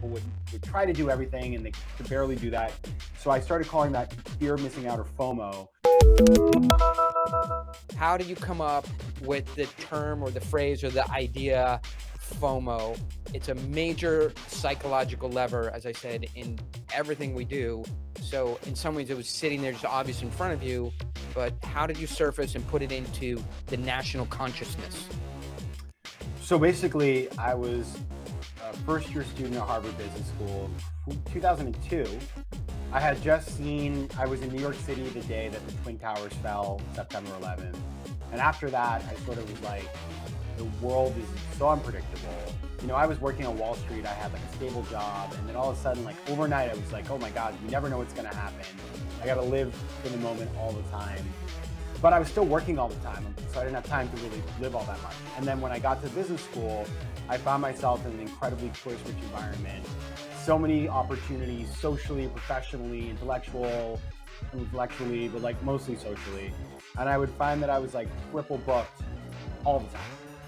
people would try to do everything and they could barely do that. So I started calling that fear of missing out, or FOMO. How do you come up with the term or the phrase or the idea FOMO? It's a major psychological lever, as I said, in everything we do. So in some ways it was sitting there just obvious in front of you, but how did you surface and put it into the national consciousness? So basically, I was a first-year student at Harvard Business School, 2002. I had just seen, I was in New York City the day that the Twin Towers fell, September 11th. And after that, I sort of was like, the world is so unpredictable. You know, I was working on Wall Street, I had like a stable job, and then all of a sudden, like overnight, I was like, oh my God, you never know what's gonna happen. I gotta live for the moment all the time. But I was still working all the time, so I didn't have time to really live all that much. And then when I got to business school, I found myself in an incredibly choice-rich environment. So many opportunities, socially, professionally, intellectually, but like mostly socially. And I would find that I was like triple booked all the time.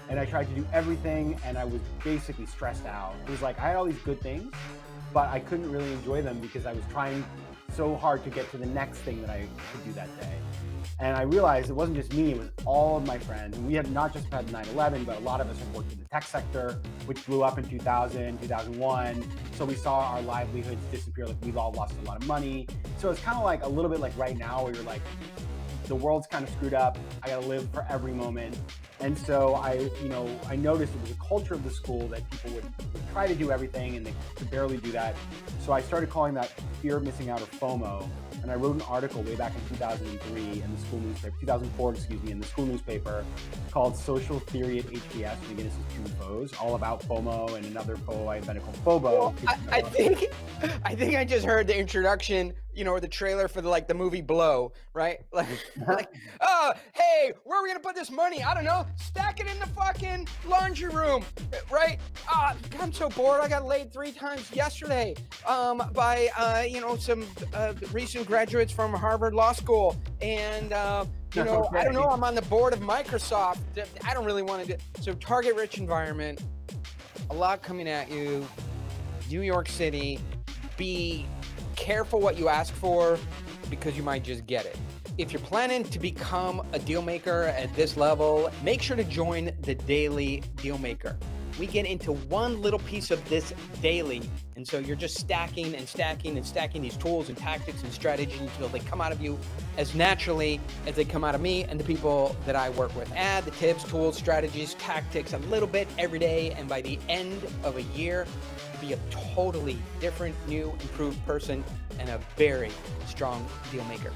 And I tried to do everything, and I was basically stressed out. It was like I had all these good things, but I couldn't really enjoy them because I was trying so hard to get to the next thing that I could do that day. And I realized it wasn't just me, it was all of my friends. And we had not just had 9/11, but a lot of us have worked in the tech sector, which blew up in 2000, 2001. So we saw our livelihoods disappear, like we've all lost a lot of money. So it's kind of like a little bit like right now where you're like, the world's kind of screwed up. I gotta live for every moment. And so I noticed it was a culture of the school that people would try to do everything and they could barely do that. So I started calling that fear of missing out, or FOMO. And I wrote an article way back in 2003 in the school newspaper, 2004, in the school newspaper, called Social Theory at HBS, McGinnis Two FOs, all about FOMO, and another FO I invented called FOBO. Well, I think I just heard the introduction, or the trailer for the movie Blow, right? Oh, hey, where are we gonna put this money? I don't know. Stack it in the fucking laundry room, right? I'm so bored. I got laid 3 times yesterday by some recent graduates from Harvard Law School, and I don't know. I'm on the board of Microsoft. I don't really want to do. So target-rich environment, a lot coming at you. New York City. Be careful what you ask for, because you might just get it. If you're planning to become a deal maker at this level, make sure to join the Daily Dealmaker. We get into one little piece of this daily, and so you're just stacking and stacking and stacking these tools and tactics and strategies until they come out of you as naturally as they come out of me and the people that I work with. Add the tips, tools, strategies, tactics a little bit every day, and by the end of a year, you'll be a totally different, new, improved person and a very strong deal maker.